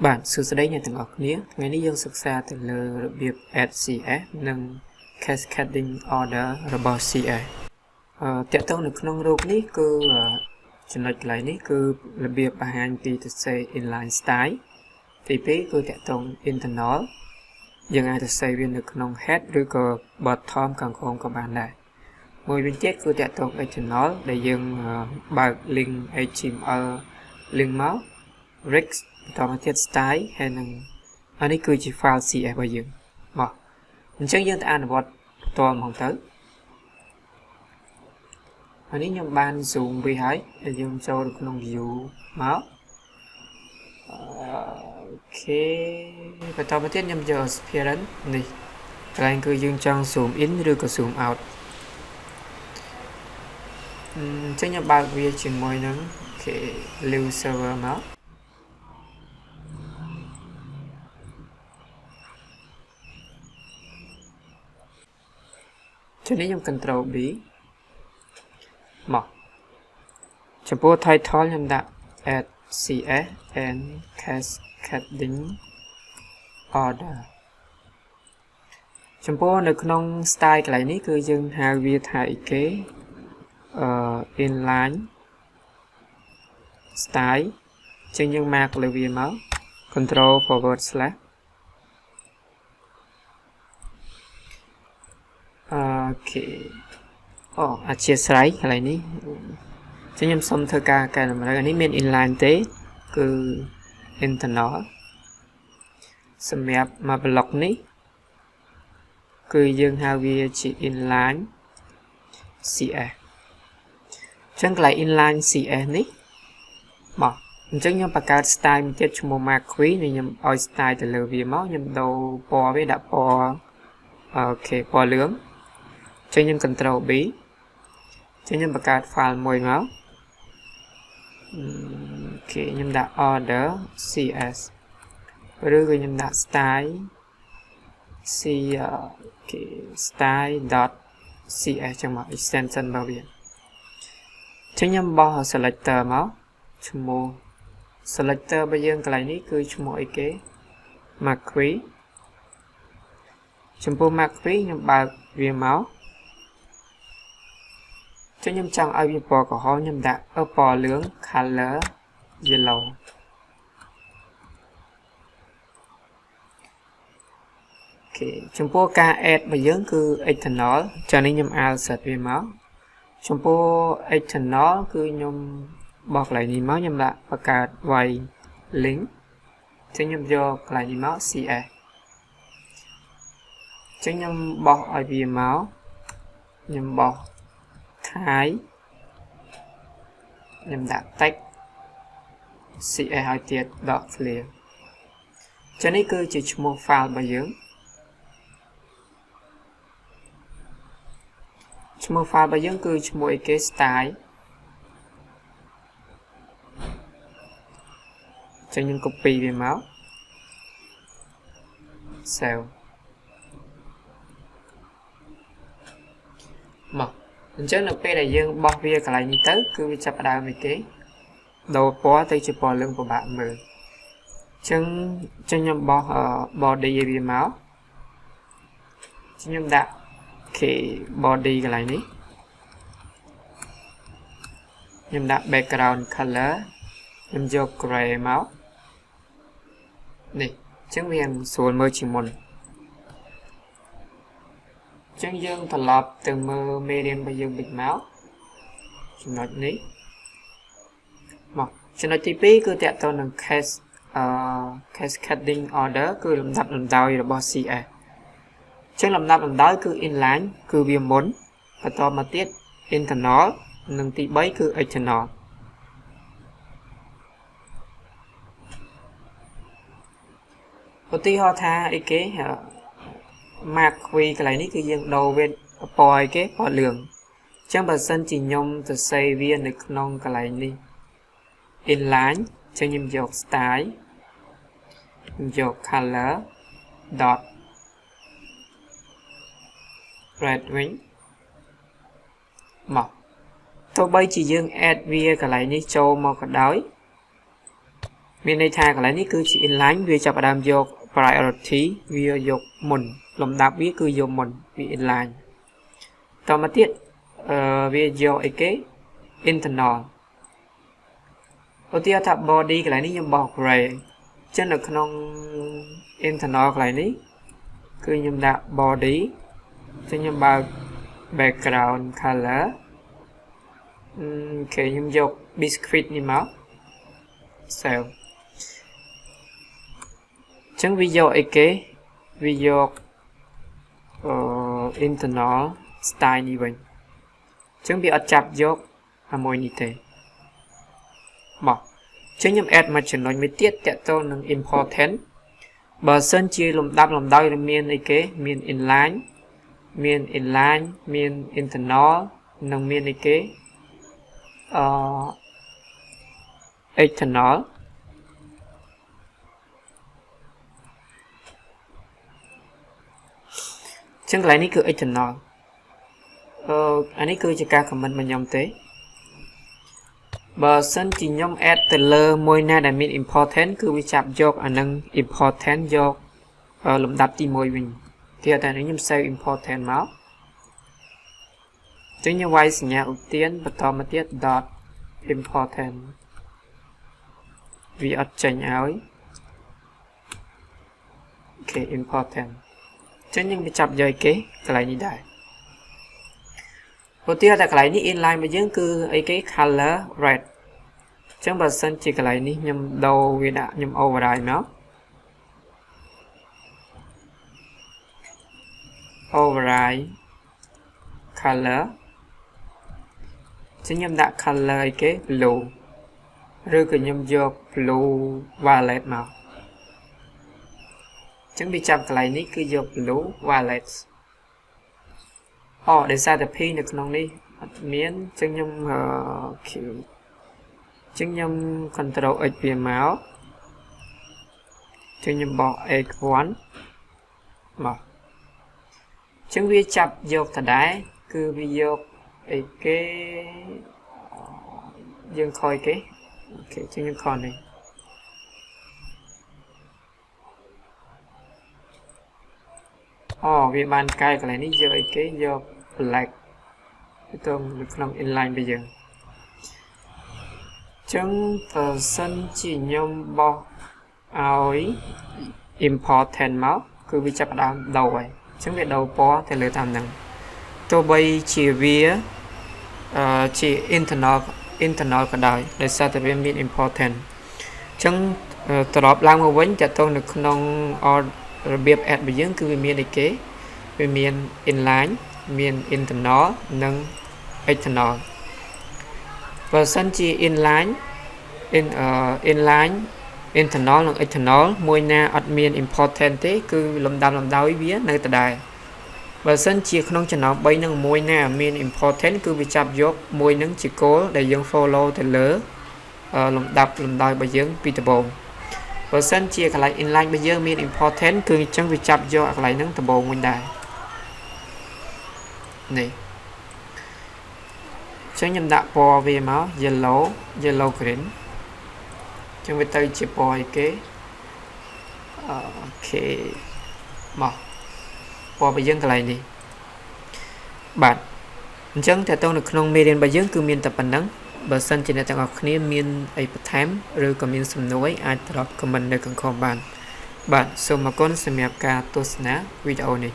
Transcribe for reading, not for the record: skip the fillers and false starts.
Bạn sự sẽ đấy nhà từng ngọc nghĩa ngày ní dânศึกษา từ lờ việc SCS និង cascading order របស់ CA តើតើនៅក្នុងរូបនេះគឺចំណុចកន្លែងនេះគឺរបៀបបង្ហាញពីទៅសេ inline style ទី2គឺតើតើ internal យើងអាចទៅសេវានៅក្នុង head ឬក៏ bottom ខាងក្រោមក៏បានដែរមួយវិញទៀតគឺតើតើ external ដែលយើងបើក link HTML link មក rex បន្តមកទៀត style ហើយនឹងអានេះគឺជា file CSS របស់យើងមកអញ្ចឹងយើងទៅអនុវត្តផ្ទាល់ហ្មងទៅអានេះខ្ញុំបាន zoom វាហើយយើងចូលទៅក្នុង view មកអូខេបន្តមកទៀតខ្ញុំយក appearance នេះកន្លែងគឺយើងចង់ zoom in ឬក៏ zoom out អញ្ចឹងខ្ញុំបើកវាជាមួយនឹងអូខេ live server មកជំនេះខ្ញុំ control B មកចំពោះ title ខ្ញុំដាក់ add CS and cascading order ចំពោះនៅក្នុង style កន្លែងនេះគឺយើងហៅវាថាអីគេinline style ចឹងយើងមកលើវាមក control forward slash អូខេអូអធិស្ឋានកន្លែងនេះចឹងខ្ញុំសុំធ្វើការកែតម្រូវអានេះមាន inline ទេគឺ internal សម្រាប់មក block នេះគឺយើងហៅវាជា inline CS ចឹងកន្លែង inline CS នេះមកអញ្ចឹងខ្ញុំបង្កើត style មួយទៀតឈ្មោះ marquee នេះខ្ញុំឲ្យ style ទៅលើវាមកខ្ញុំដូរពណ៌វាដាក់ពណ៌អូខេពណ៌លឿងចឹងខ្ញុំ control B ចឹងខ្ញុំបង្កើត file មួយមកអូខេខ្ញុំដាក់ order CS ឬក៏ខ្ញុំដាក់ style c អូខេ style.cs ចឹងមក extension របស់វាចឹងខ្ញុំបោះ selector មកឈ្មោះ selector របស់យើងកន្លែងនេះគឺឈ្មោះអីគេ marquee ចំពោះ marquee ខ្ញុំបើកវាមកចឹងខ្ញុំចង់ឲ្យវាពណ៌ក្រហមខ្ញុំដាក់ពណ៌លឿង color yellow អូខេចំពោះការ add របស់យើងគឺ external ចានេះខ្ញុំ insert វាមកចំពោះ external គឺខ្ញុំបោះកន្លែងនេះមកខ្ញុំដាក់បង្កើត y link ចឹងខ្ញុំយកកន្លែងនេះមក CS ចឹងខ្ញុំបោះឲ្យវាមកខ្ញុំបោះ Thai ខ្ញុំដាក់ text CS ឲ្យទៀត dot clear ចឹងនេះគឺជាឈ្មោះ file របស់យើងឈ្មោះ file របស់យើងគឺឈ្មោះអីគេ style ចឹងខ្ញុំ copy វាមក save មកអញ្ចឹងនៅពេលដែលយើងបោះវាកន្លែងនេះទៅគឺវាចាប់ផ្ដើមអីគេដូរពណ៌ទៅជាពណ៌លឿងពិបាកមើលអញ្ចឹងខ្ញុំបោះ body វាមកខ្ញុំដាក់ body កន្លែងនេះខ្ញុំដាក់ background color ខ្ញុំយក gray មកនេះអញ្ចឹងវាស្រួលមើលជាងមុនចឹងយើងត្រឡប់ទៅមើលមេរៀនរបស់យើងវិញមកចំណុចនេះមកចំណុចទី2គឺតកតទៅនឹង cascading order គឺលំដាប់លំដោយរបស់ CS ចឹងលំដាប់លំដោយគឺ inline គឺវាមុនបន្តមកទៀត internal និងទី3គឺ external ឧទាហរណ៍ថាអីគេ marquee កន្លែងនេះគឺយើងដូរវាពណ៌អីគេពណ៌លឿងអញ្ចឹងបើសិនជាខ្ញុំទៅសេវានៅក្នុងកន្លែងនេះ inline ចឹងខ្ញុំយក style ខ្ញុំយក color dot red វិញមកទោះបីជាយើង add វាកន្លែងនេះចូលមកក៏ដោយ មានន័យថាកន្លែងនេះគឺជា inline វាចាប់ផ្ដើមយក priority វាយកមុនលំដាប់វាគឺយកមុនវា inline តមកទៀតវាយកអីគេ internal ឧទាហរណ៍ថា body កន្លែងនេះខ្ញុំបោះ gray ចឹងនៅក្នុង internal កន្លែងនេះគឺខ្ញុំដាក់ body ចឹងខ្ញុំបើក background color អូខេខ្ញុំយក biscuit នេះមក save ចឹងវាយកអីគេវាយក internal style នេះវិញចឹងវាអត់ចាប់យកអាមួយនេះទេមកចឹងខ្ញុំ add មួយចំណុចមួយទៀតតាក់ទងនឹង important បើសិនជាលំដាប់លំដោយមានអីគេមាន inline មាន internal និងមានអីគេexternal ចឹងកន្លែងនេះគឺ external អានេះគឺជាការ comment របស់ខ្ញុំទេបើសិនជាខ្ញុំ add ទៅលើមួយណាដែលមាន important គឺវាចាប់យកអានឹង important យកលំដាប់ទី1វិញទៀតតែខ្ញុំ save important មកចឹងខ្ញុំវាយសញ្ញាឧទានបន្តមកទៀត dot important វាអត់ចេញឲ្យអូខេ important ចឹងខ្ញុំវាចាប់យកគេកន្លែងនេះដែរឧទាហរណ៍តែកន្លែងនេះ inline របស់យើងគឺអីគេ color red ចឹងបើសិនជាកន្លែងនេះខ្ញុំដូរវាដាក់ខ្ញុំ override មក override color ចឹងខ្ញុំដាក់ color អីគេ blue ឬក៏ខ្ញុំយក blue violet មកចឹងវាចាប់កន្លែងនេះគឺយក blue violet ដោយសារតែ P នៅក្នុងនេះអត់មានចឹងខ្ញុំចឹងខ្ញុំ control X វាមកចឹងខ្ញុំបោះ X1 មកចឹងវាចាប់យកដដែលគឺវាយកអីគេយើងខ້ອຍគេអូខេចឹងខ្ញុំខននេះវាបានកែកន្លែងនេះយកអីគេយក black ទៅនៅក្នុង inline របស់យើងចឹងបើសិនជាខ្ញុំបោះឲ្យ important មកគឺវាចាប់ផ្ដើមដូរហើយចឹងវាដូរពណ៌ទៅលើតាមហ្នឹងទោះបីជាវាជា internal ក៏ដោយសារតែវាមាន important ចឹងត្រឡប់ឡើងមកវិញតើតើនៅក្នុងរបៀប add របស់យើងគឺវាមានអីគេវាមាន inline មាន internal និង external បើសិនជា inline internal និង external មួយណាអត់មាន important ទេគឺលំដាប់លំដោយវានៅដដែលបើសិនជាក្នុងចំណោម3នឹងមួយណាមាន important គឺវាចាប់យកមួយនឹងជាគោលដែលយើង follow ទៅលើលំដាប់លំដោយរបស់យើងពីដំបូងបើសិនជាកន្លែង inline របស់យើងមាន important គឺអញ្ចឹងវាចាប់យកកន្លែងហ្នឹងដំបូងវិញដែរនេះចឹងខ្ញុំដាក់ពណ៌វាមក yellow green ចឹងវាទៅជាពណ៌អីគេអូខេមកពណ៌របស់យើងកន្លែងនេះបាទអញ្ចឹងតើតើនៅក្នុងមេរៀនរបស់យើងគឺមានតែប៉ុណ្្នឹងបើសិនជាអ្នកទាំងអស់គ្នាមានអីបន្ថែមឬក៏មានសំណួរអាច drop comment នៅខាងក្រោមបានបាទសូមអរគុណសម្រាប់ការទស្សនាវីដេអូនេះ